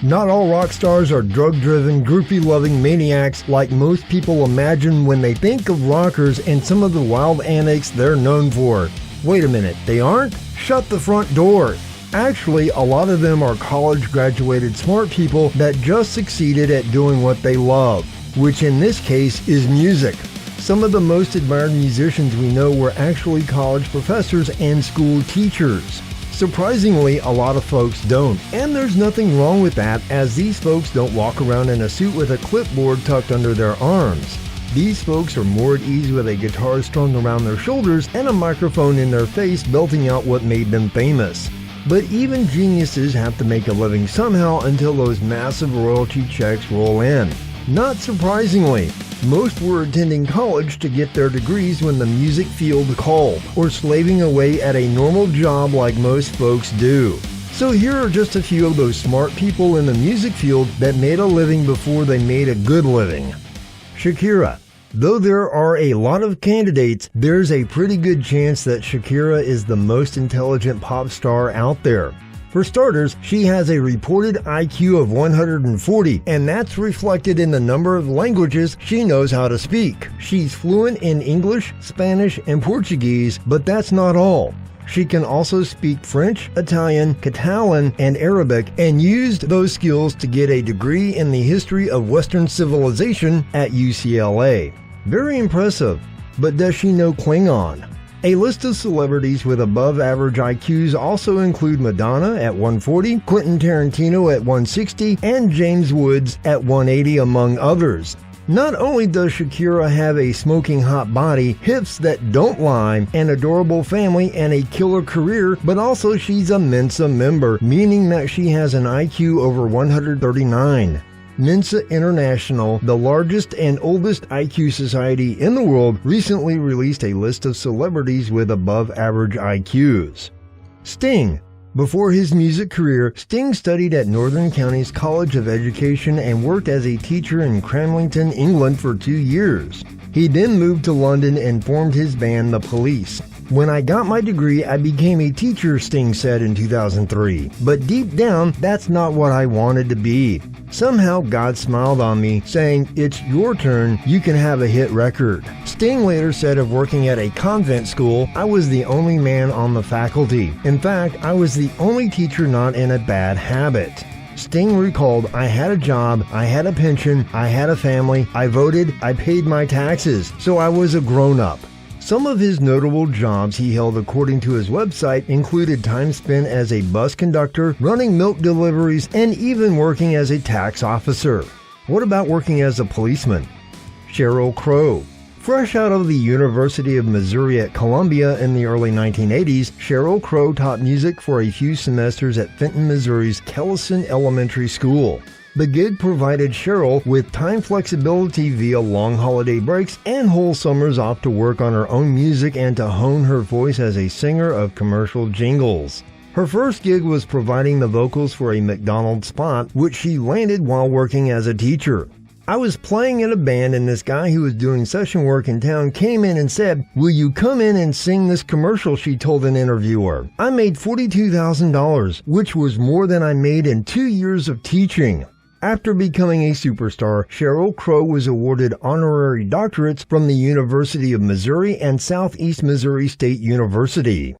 Not all rock stars are drug-driven, groupie-loving maniacs like most people imagine when they think of rockers and some of the wild antics they're known for. Wait a minute, they aren't? Shut the front door. Actually, a lot of them are college-graduated smart people that just succeeded at doing what they love, which in this case is music. Some of the most admired musicians we know were actually college professors and school teachers. Surprisingly, a lot of folks don't, and there's nothing wrong with that, as these folks don't walk around in a suit with a clipboard tucked under their arms. These folks are more at ease with a guitar strung around their shoulders and a microphone in their face belting out what made them famous. But even geniuses have to make a living somehow until those massive royalty checks roll in. Not surprisingly, most were attending college to get their degrees when the music field called, or slaving away at a normal job like most folks do. So here are just a few of those smart people in the music field that made a living before they made a good living. Shakira. Though there are a lot of candidates, there's a pretty good chance that Shakira is the most intelligent pop star out there. For starters, she has a reported IQ of 140, and that's reflected in the number of languages she knows how to speak. She's fluent in English, Spanish, and Portuguese, but that's not all. She can also speak French, Italian, Catalan, and Arabic, and used those skills to get a degree in the history of Western civilization at UCLA. Very impressive. But does she know Klingon? A list of celebrities with above-average IQs also include Madonna at 140, Quentin Tarantino at 160, and James Woods at 180, among others. Not only does Shakira have a smoking hot body, hips that don't lie, an adorable family, and a killer career, but also she's a Mensa member, meaning that she has an IQ over 139. Mensa International, the largest and oldest IQ society in the world, recently released a list of celebrities with above-average IQs. Sting. Before his music career, Sting studied at Northern Counties College of Education and worked as a teacher in Cramlington, England for 2 years. He then moved to London and formed his band The Police. When I got my degree, I became a teacher, Sting said in 2003. But deep down, that's not what I wanted to be. Somehow God smiled on me, saying, "It's your turn, you can have a hit record." Sting later said of working at a convent school, "I was the only man on the faculty. In fact, I was the only teacher not in a bad habit." Sting recalled, "I had a job, I had a pension, I had a family, I voted, I paid my taxes, so I was a grown-up." Some of his notable jobs he held, according to his website, included time spent as a bus conductor, running milk deliveries, and even working as a tax officer. What about working as a policeman? Cheryl Crow. Fresh out of the University of Missouri at Columbia in the early 1980s, Cheryl Crow taught music for a few semesters at Fenton, Missouri's Kellison Elementary School. The gig provided Cheryl with time flexibility via long holiday breaks and whole summers off to work on her own music and to hone her voice as a singer of commercial jingles. Her first gig was providing the vocals for a McDonald's spot, which she landed while working as a teacher. "I was playing in a band and this guy who was doing session work in town came in and said, 'Will you come in and sing this commercial?' she told an interviewer. I made $42,000, which was more than I made in 2 years of teaching." After becoming a superstar, Cheryl Crow was awarded honorary doctorates from the University of Missouri and Southeast Missouri State University.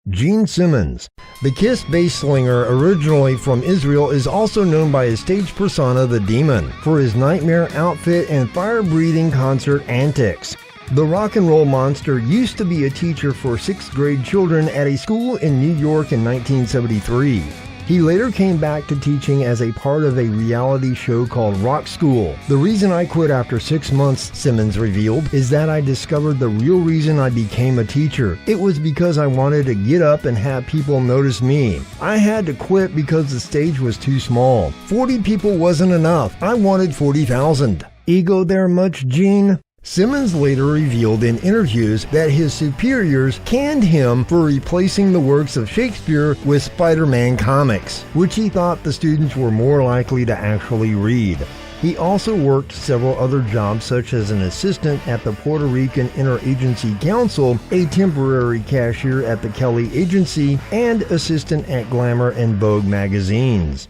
Gene Simmons. The Kiss bass slinger, originally from Israel, is also known by his stage persona, the Demon, for his nightmare outfit and fire-breathing concert antics. The rock and roll monster used to be a teacher for 6th grade children at a school in New York in 1973. He later came back to teaching as a part of a reality show called Rock School. "The reason I quit after 6 months," Simmons revealed, "is that I discovered the real reason I became a teacher. It was because I wanted to get up and have people notice me. I had to quit because the stage was too small. 40 people wasn't enough. I wanted 40,000. Ego there much, Gene? Simmons later revealed in interviews that his superiors canned him for replacing the works of Shakespeare with Spider-Man comics, which he thought the students were more likely to actually read. He also worked several other jobs, such as an assistant at the Puerto Rican Interagency Council, a temporary cashier at the Kelly Agency, and assistant at Glamour and Vogue magazines.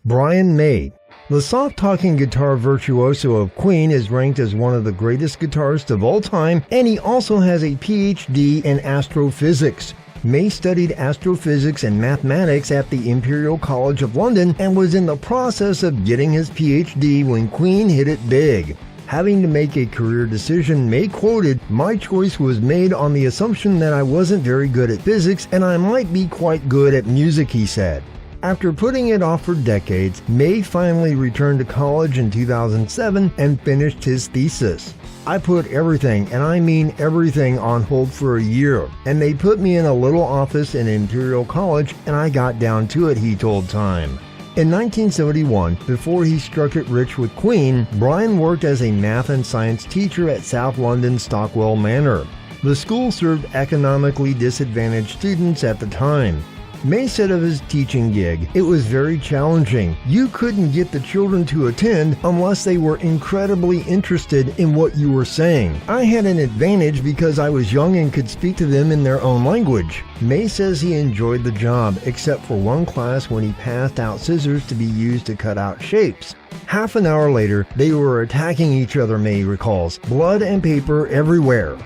Brian May. The soft-talking guitar virtuoso of Queen is ranked as one of the greatest guitarists of all time, and he also has a PhD in astrophysics. May studied astrophysics and mathematics at the Imperial College of London and was in the process of getting his PhD when Queen hit it big. Having to make a career decision, May quoted, "My choice was made on the assumption that I wasn't very good at physics and I might be quite good at music," he said. After putting it off for decades, May finally returned to college in 2007 and finished his thesis. "I put everything, and I mean everything, on hold for a year, and they put me in a little office in Imperial College and I got down to it," he told Time. In 1971, before he struck it rich with Queen, Brian worked as a math and science teacher at South London Stockwell Manor. The school served economically disadvantaged students at the time. May said of his teaching gig, "It was very challenging. You couldn't get the children to attend unless they were incredibly interested in what you were saying. I had an advantage because I was young and could speak to them in their own language." May says he enjoyed the job, except for one class when he passed out scissors to be used to cut out shapes. Half an hour later, they were attacking each other, May recalls, blood and paper everywhere.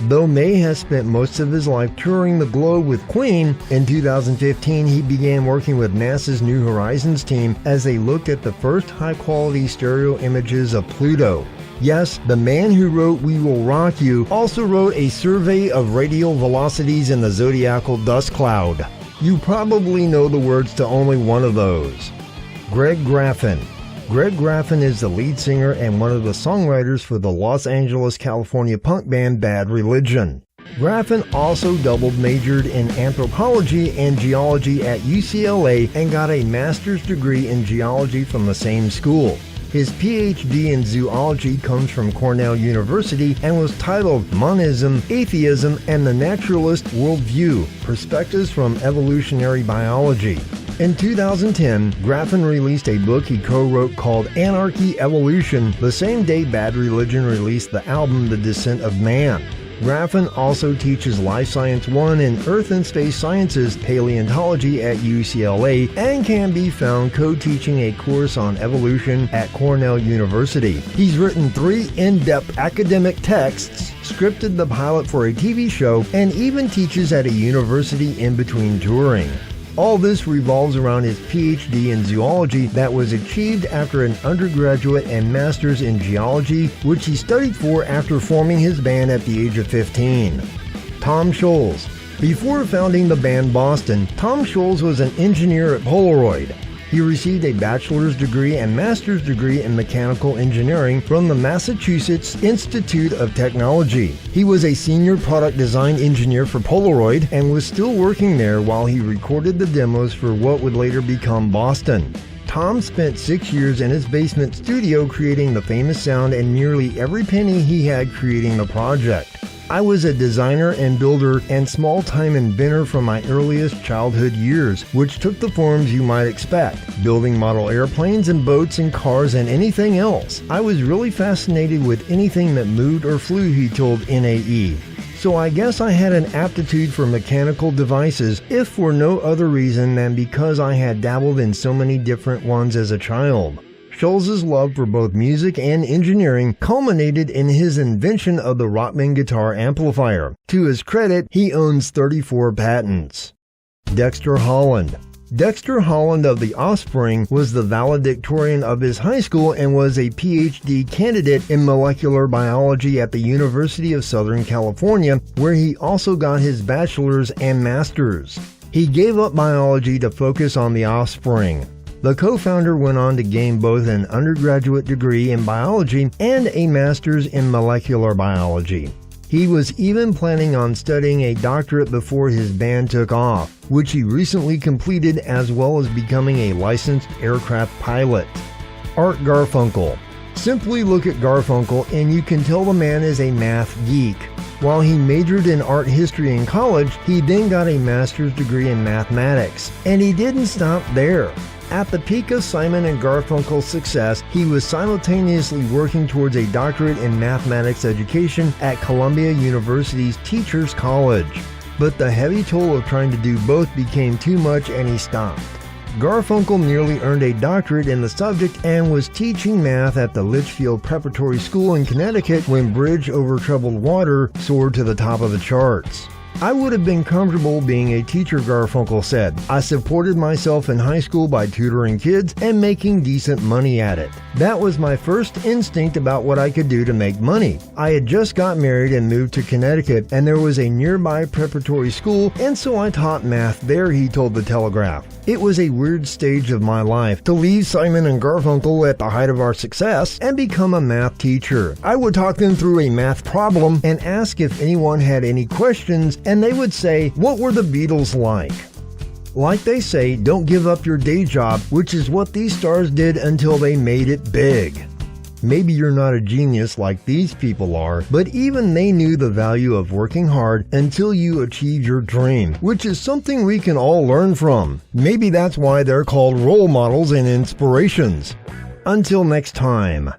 Though May has spent most of his life touring the globe with Queen, in 2015 he began working with NASA's New Horizons team as they looked at the first high-quality stereo images of Pluto. Yes, the man who wrote "We Will Rock You" also wrote a survey of radial velocities in the zodiacal dust cloud. You probably know the words to only one of those. Greg Graffin. Greg Graffin is the lead singer and one of the songwriters for the Los Angeles, California punk band Bad Religion. Graffin also majored in anthropology and geology at UCLA and got a master's degree in geology from the same school. His PhD in zoology comes from Cornell University and was titled Monism, Atheism, and the Naturalist Worldview, Perspectives from Evolutionary Biology. In 2010, Graffin released a book he co-wrote called Anarchy Evolution, the same day Bad Religion released the album The Descent of Man. Graffin also teaches Life Science 1 and Earth and Space Sciences Paleontology at UCLA and can be found co-teaching a course on evolution at Cornell University. He's written 3 in-depth academic texts, scripted the pilot for a TV show, and even teaches at a university in between touring. All this revolves around his PhD in zoology that was achieved after an undergraduate and master's in geology, which he studied for after forming his band at the age of 15. Tom Scholz. Before founding the band Boston, Tom Scholz was an engineer at Polaroid. He received a bachelor's degree and master's degree in mechanical engineering from the Massachusetts Institute of Technology. He was a senior product design engineer for Polaroid and was still working there while he recorded the demos for what would later become Boston. Tom spent 6 years in his basement studio creating the famous sound and nearly every penny he had creating the project. "I was a designer and builder and small-time inventor from my earliest childhood years, which took the forms you might expect, building model airplanes and boats and cars and anything else. I was really fascinated with anything that moved or flew," he told NAE. "So I guess I had an aptitude for mechanical devices, if for no other reason than because I had dabbled in so many different ones as a child." Scholz's love for both music and engineering culminated in his invention of the Rockman guitar amplifier. To his credit, he owns 34 patents. Dexter Holland. Dexter Holland of The Offspring was the valedictorian of his high school and was a PhD candidate in molecular biology at the University of Southern California, where he also got his bachelor's and master's. He gave up biology to focus on The Offspring. The co-founder went on to gain both an undergraduate degree in biology and a master's in molecular biology. He was even planning on studying a doctorate before his band took off, which he recently completed, as well as becoming a licensed aircraft pilot. Art Garfunkel. Simply look at Garfunkel and you can tell the man is a math geek. While he majored in art history in college, he then got a master's degree in mathematics, and he didn't stop there. At the peak of Simon and Garfunkel's success, he was simultaneously working towards a doctorate in mathematics education at Columbia University's Teachers College. But the heavy toll of trying to do both became too much and he stopped. Garfunkel nearly earned a doctorate in the subject and was teaching math at the Litchfield Preparatory School in Connecticut when Bridge Over Troubled Water soared to the top of the charts. I would have been comfortable being a teacher, Garfunkel said. I supported myself in high school by tutoring kids and making decent money at it. That was my first instinct about what I could do to make money. I had just got married and moved to Connecticut, and there was a nearby preparatory school, and so I taught math there, he told the Telegraph. It was a weird stage of my life to leave Simon and Garfunkel at the height of our success and become a math teacher. I would talk them through a math problem and ask if anyone had any questions, and they would say, "What were the Beatles like?" Like they say, don't give up your day job, which is what these stars did until they made it big. Maybe you're not a genius like these people are, but even they knew the value of working hard until you achieve your dream, which is something we can all learn from. Maybe that's why they're called role models and inspirations. Until next time.